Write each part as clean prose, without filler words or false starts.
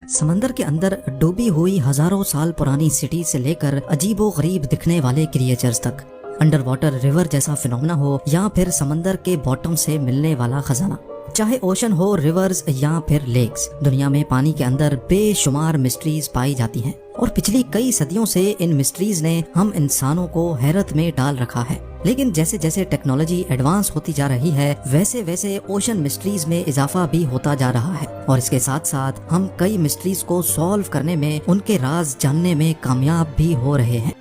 समंदर के अंदर डूबी हुई हजारों साल पुरानी सिटी से लेकर अजीबो गरीब दिखने वाले क्रिएचर्स तक, अंडर वाटर रिवर जैसा फिनोमेना हो या फिर समंदर के बॉटम से मिलने वाला खजाना, चाहे ओशन हो, रिवर्स या फिर लेक्स, दुनिया में पानी के अंदर बेशुमार मिस्ट्रीज पाई जाती हैं और पिछली कई सदियों से इन मिस्ट्रीज ने हम इंसानों को हैरत में डाल रखा है। लेकिन जैसे जैसे टेक्नोलॉजी एडवांस होती जा रही है वैसे वैसे ओशन मिस्ट्रीज में इजाफा भी होता जा रहा है और इसके साथ साथ हम कई मिस्ट्रीज को सॉल्व करने में, उनके राज जानने में कामयाब भी हो रहे हैं।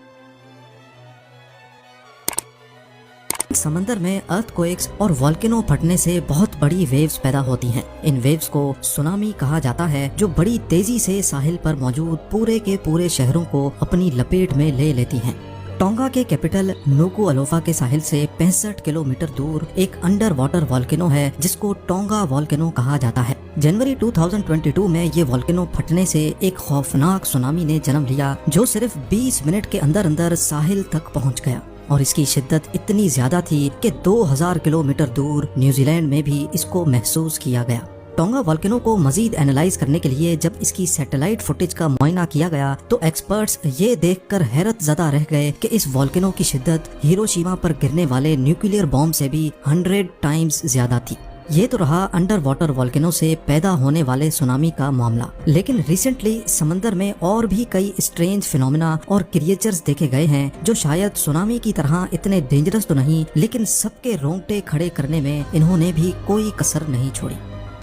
समंदर में अर्थक्वेक्स और वोल्केनो फटने से बहुत बड़ी वेव्स पैदा होती हैं। इन वेव्स को सुनामी कहा जाता है, जो बड़ी तेजी से साहिल पर मौजूद पूरे के पूरे शहरों को अपनी लपेट में ले लेती हैं। टोंगा के कैपिटल नुकुअलोफा के साहिल से 65 किलोमीटर दूर एक अंडर वाटर वोल्केनो है जिसको टोंगा वोल्केनो कहा जाता है। जनवरी 2022 में ये वोल्केनो फटने से एक खौफनाक सुनामी ने जन्म लिया जो सिर्फ 20 मिनट के अंदर अंदर साहिल तक पहुंच गया और इसकी शिद्दत इतनी ज्यादा थी कि 2000 किलोमीटर दूर न्यूजीलैंड में भी इसको महसूस किया गया। टोंगा वोल्केनो को मजीद एनालाइज करने के लिए जब इसकी सैटेलाइट फुटेज का मुआयना किया गया तो एक्सपर्ट्स ये देखकर हैरत ज़दा रह गए कि इस वोल्केनो की शिद्दत हिरोशिमा पर गिरने वाले न्यूक्लियर बॉम्ब से भी 100 टाइम्स ज्यादा थी। ये तो रहा अंडर वाटर वोल्केनो से पैदा होने वाले सुनामी का मामला, लेकिन रिसेंटली समंदर में और भी कई स्ट्रेंज फिनोमेना और क्रिएचर्स देखे गए हैं जो शायद सुनामी की तरह इतने डेंजरस तो नहीं, लेकिन सबके रोंगटे खड़े करने में इन्होंने भी कोई कसर नहीं छोड़ी।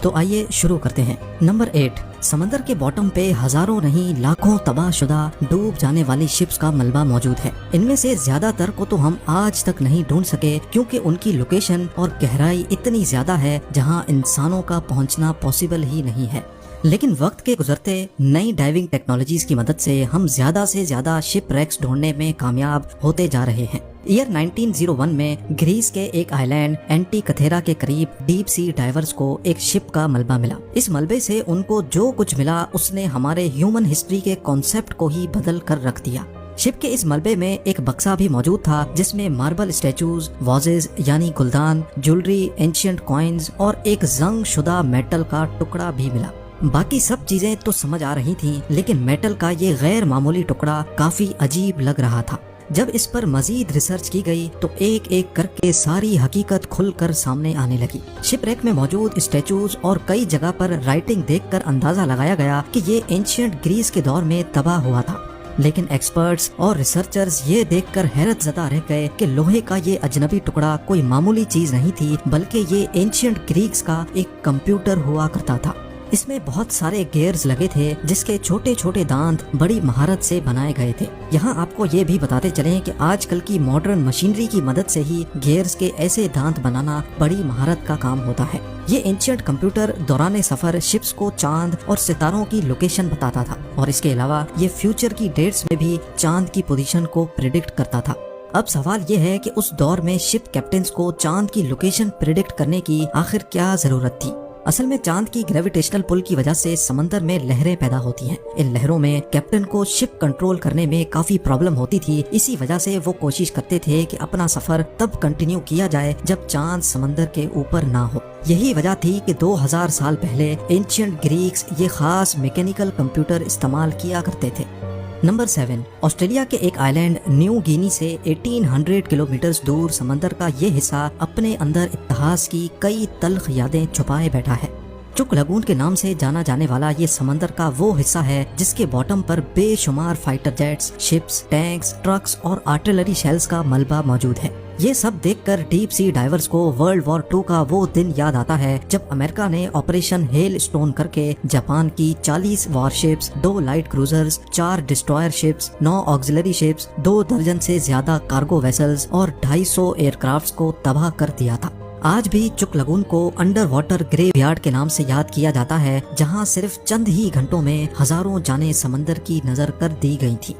तो आइए शुरू करते हैं। नंबर 8, समंदर के बॉटम पे हजारों नहीं लाखों तबाहशुदा डूब जाने वाली शिप्स का मलबा मौजूद है। इनमें से ज्यादातर को तो हम आज तक नहीं ढूंढ सके क्योंकि उनकी लोकेशन और गहराई इतनी ज्यादा है जहां इंसानों का पहुंचना पॉसिबल ही नहीं है। लेकिन वक्त के गुजरते नई डाइविंग टेक्नोलॉजीज की मदद से हम ज्यादा से ज्यादा शिप रैक्स ढूंढने में कामयाब होते जा रहे हैं। ईयर 1901 में ग्रीस के एक आइलैंड एंटीकथेरा के करीब डीप सी डाइवर्स को एक शिप का मलबा मिला। इस मलबे से उनको जो कुछ मिला उसने हमारे ह्यूमन हिस्ट्री के कॉन्सेप्ट को ही बदल कर रख दिया। शिप के इस मलबे में एक बक्सा भी मौजूद था जिसमें मार्बल स्टैचूज, वाजेज यानी गुलदान, ज्वेलरी, एंशिएंट कॉइन्स और एक जंग शुदा मेटल का टुकड़ा भी मिला। बाकी सब चीजें तो समझ आ रही थीं, लेकिन मेटल का ये गैर मामूली टुकड़ा काफी अजीब लग रहा था। जब इस पर मजीद रिसर्च की गई तो एक एक करके सारी हकीकत खुलकर सामने आने लगी। शिपरेक में मौजूद स्टैचूज और कई जगह पर राइटिंग देखकर अंदाजा लगाया गया कि ये एंशिएंट ग्रीस के दौर में तबाह हुआ था। लेकिन एक्सपर्ट्स और रिसर्चर्स ये देखकर हैरत ज़दा रह गए कि लोहे का ये अजनबी टुकड़ा कोई मामूली चीज नहीं थी, बल्कि ये एंशिएंट ग्रीक्स का एक कंप्यूटर हुआ करता था। इसमें बहुत सारे गियर्स लगे थे जिसके छोटे छोटे दांत बड़ी महारत से बनाए गए थे। यहाँ आपको ये भी बताते चलें कि आजकल की मॉडर्न मशीनरी की मदद से ही गियर्स के ऐसे दांत बनाना बड़ी महारत का काम होता है। ये एंशिएंट कंप्यूटर दौरान सफर शिप्स को चांद और सितारों की लोकेशन बताता था और इसके अलावा ये फ्यूचर की डेट्स में भी चांद की पोजीशन को प्रिडिक्ट करता था। अब सवाल ये है कि उस दौर में शिप कैप्टन्स को चांद की लोकेशन प्रिडिक्ट करने की आखिर क्या जरूरत थी। असल में चांद की ग्रेविटेशनल पुल की वजह से समंदर में लहरें पैदा होती हैं। इन लहरों में कैप्टन को शिप कंट्रोल करने में काफी प्रॉब्लम होती थी। इसी वजह से वो कोशिश करते थे कि अपना सफर तब कंटिन्यू किया जाए जब चांद समंदर के ऊपर ना हो। यही वजह थी कि 2000 साल पहले एंशिएंट ग्रीक्स ये खास मैकेनिकल कंप्यूटर इस्तेमाल किया करते थे। नंबर 7, ऑस्ट्रेलिया के एक आइलैंड न्यू गिनी से 1800 किलोमीटर दूर समंदर का ये हिस्सा अपने अंदर इतिहास की कई तल्ख यादें छुपाए बैठा है। चुक लगून के नाम से जाना जाने वाला ये समंदर का वो हिस्सा है जिसके बॉटम पर बेशुमार fighter jets, ships, tanks, trucks और आर्टिलरी शेल्स का मलबा मौजूद है। ये सब देखकर डीप सी डाइवर्स को वर्ल्ड वॉर 2 का वो दिन याद आता है जब अमेरिका ने ऑपरेशन हेल स्टोन करके जापान की 40 warships, 2 light cruisers, 4 destroyer ships, 9 auxiliary ships, 2 दर्जन से ज्यादा कार्गो वेसल्स और 250 एयरक्राफ्ट्स को तबाह कर दिया था। आज भी चुक लगून को अंडर वाटर ग्रेवयार्ड के नाम से याद किया जाता है, जहां सिर्फ चंद ही घंटों में हजारों जानें समंदर की नजर कर दी गई थी।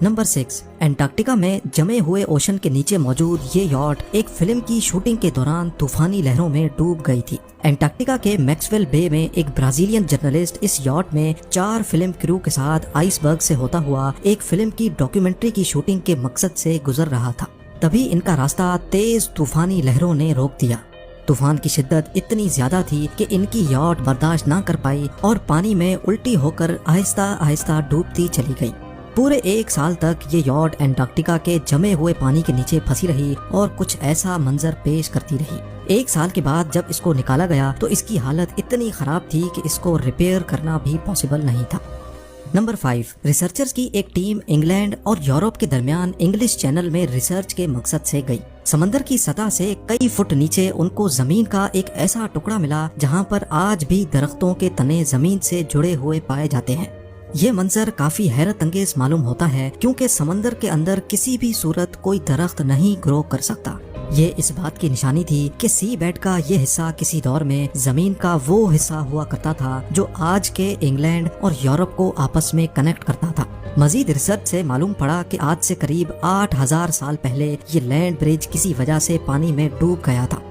नंबर 6, एंटार्क्टिका में जमे हुए ओशन के नीचे मौजूद ये यॉट एक फिल्म की शूटिंग के दौरान तूफानी लहरों में डूब गई थी। एंटार्क्टिका के मैक्सवेल बे में एक ब्राजीलियन जर्नलिस्ट इस यॉट में 4 फिल्म क्रू के साथ आइसबर्ग से होता हुआ एक फिल्म की डॉक्यूमेंट्री की शूटिंग के मकसद से गुजर रहा था। तभी इनका रास्ता तेज तूफानी लहरों ने रोक दिया। तूफान की शिद्दत इतनी ज्यादा थी कि इनकी यॉट बर्दाश्त ना कर पाई और पानी में उल्टी होकर आहिस्ता आहिस्ता डूबती चली गई। पूरे 1 साल तक ये यॉट एंटार्क्टिका के जमे हुए पानी के नीचे फंसी रही और कुछ ऐसा मंजर पेश करती रही। 1 साल के बाद जब इसको निकाला गया तो इसकी हालत इतनी खराब थी कि इसको रिपेयर करना भी पॉसिबल नहीं था। नंबर 5, रिसर्चर्स की एक टीम इंग्लैंड और यूरोप के दरमियान इंग्लिश चैनल में रिसर्च के मकसद से गई। समंदर की सतह से कई फुट नीचे उनको जमीन का एक ऐसा टुकड़ा मिला जहां पर आज भी दरख्तों के तने जमीन से जुड़े हुए पाए जाते हैं। ये मंजर काफी हैरत अंगेज मालूम होता है क्योंकि समंदर के अंदर किसी भी सूरत कोई दरख्त नहीं ग्रो कर सकता। ये इस बात की निशानी थी कि सी बेड का ये हिस्सा किसी दौर में जमीन का वो हिस्सा हुआ करता था जो आज के इंग्लैंड और यूरोप को आपस में कनेक्ट करता था। मजीद रिसर्च से मालूम पड़ा कि आज से करीब 8000 साल पहले ये लैंड ब्रिज किसी वजह से पानी में डूब गया था।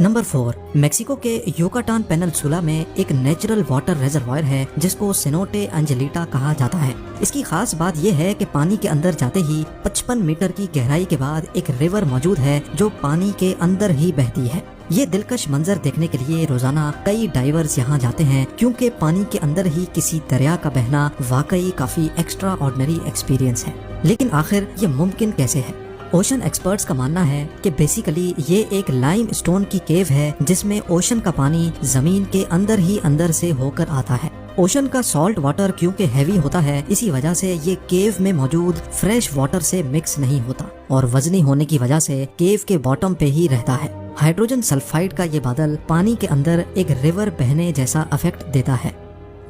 नंबर 4, मेक्सिको के युकाटान पेनिनसुला में एक नेचुरल वाटर रिजर्वायर है जिसको सेनोटे एंजेलिटा कहा जाता है। इसकी खास बात यह है कि पानी के अंदर जाते ही 55 मीटर की गहराई के बाद एक रिवर मौजूद है जो पानी के अंदर ही बहती है। ये दिलकश मंजर देखने के लिए रोजाना कई डाइवर्स यहाँ जाते हैं क्योंकि पानी के अंदर ही किसी दरिया का बहना वाकई काफी एक्स्ट्रा ऑर्डिनरी एक्सपीरियंस है। लेकिन आखिर ये मुमकिन कैसे है? ओशन एक्सपर्ट्स का मानना है कि बेसिकली ये एक लाइम स्टोन की केव है जिसमें ओशन का पानी जमीन के अंदर ही अंदर से होकर आता है। ओशन का सॉल्ट वाटर क्योंकि हैवी होता है इसी वजह से ये केव में मौजूद फ्रेश वाटर से मिक्स नहीं होता और वजनी होने की वजह से केव के बॉटम पे ही रहता है। हाइड्रोजन सल्फाइड का ये बादल पानी के अंदर एक रिवर बहने जैसा इफेक्ट देता है।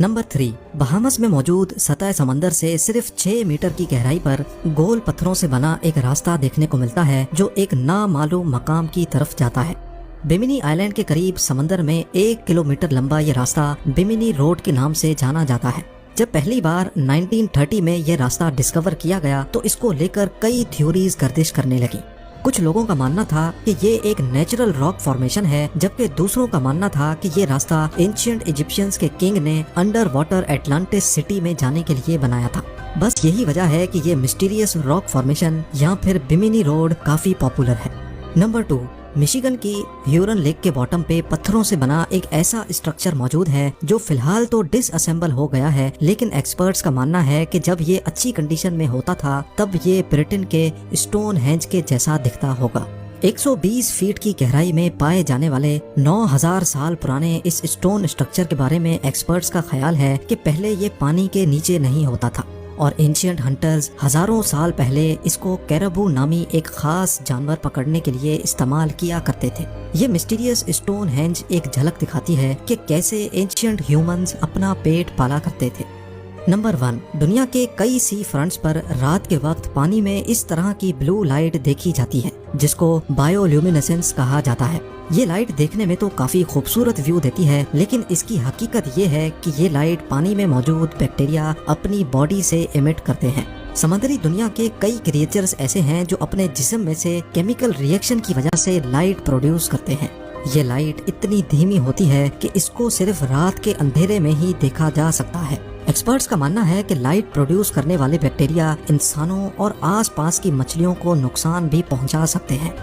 नंबर 3, बहामस में मौजूद सतह समंदर से सिर्फ 6 मीटर की गहराई पर गोल पत्थरों से बना एक रास्ता देखने को मिलता है जो एक नामालूम मकाम की तरफ जाता है। बिमिनी आइलैंड के करीब समंदर में 1 किलोमीटर लंबा ये रास्ता बिमिनी रोड के नाम से जाना जाता है। जब पहली बार 1930 में ये रास्ता डिस्कवर किया गया तो इसको लेकर कई थ्योरीज गर्दिश करने लगी। कुछ लोगों का मानना था कि ये एक नेचुरल रॉक फॉर्मेशन है जबकि दूसरों का मानना था कि ये रास्ता एंशिएंट इजिप्शियंस के किंग ने अंडर वाटर एटलांटिस सिटी में जाने के लिए बनाया था। बस यही वजह है कि ये मिस्टीरियस रॉक फॉर्मेशन या फिर बिमिनी रोड काफी पॉपुलर है। नंबर 2, मिशिगन की ह्यूरन लेक के बॉटम पे पत्थरों से बना एक ऐसा स्ट्रक्चर मौजूद है जो फिलहाल तो डिसअसेंबल हो गया है, लेकिन एक्सपर्ट्स का मानना है कि जब ये अच्छी कंडीशन में होता था तब ये ब्रिटेन के स्टोन हेंज के जैसा दिखता होगा। 120 फीट की गहराई में पाए जाने वाले 9000 साल पुराने इस स्टोन स्ट्रक्चर के बारे में एक्सपर्ट्स का ख्याल है कि पहले ये पानी के नीचे नहीं होता था और एंशिएंट हंटर्स हजारों साल पहले इसको कैरबू नामी एक खास जानवर पकड़ने के लिए इस्तेमाल किया करते थे। ये मिस्टीरियस स्टोन हेंज एक झलक दिखाती है कि कैसे एंशिएंट ह्यूमंस अपना पेट पाला करते थे। नंबर 1, दुनिया के कई सी फ्रंट्स पर रात के वक्त पानी में इस तरह की ब्लू लाइट देखी जाती है जिसको बायोल्यूमिनेसेंस कहा जाता है। ये लाइट देखने में तो काफी खूबसूरत व्यू देती है, लेकिन इसकी हकीकत ये है कि ये लाइट पानी में मौजूद बैक्टीरिया अपनी बॉडी से एमिट करते हैं। समुद्री दुनिया के कई क्रिएचर्स ऐसे हैं जो अपने जिस्म में से केमिकल रिएक्शन की वजह से लाइट प्रोड्यूस करते हैं। ये लाइट इतनी धीमी होती है कि इसको सिर्फ रात के अंधेरे में ही देखा जा सकता है। एक्सपर्ट्स का मानना है कि लाइट प्रोड्यूस करने वाले बैक्टीरिया इंसानों और आसपास की मछलियों को नुकसान भी पहुंचा सकते हैं।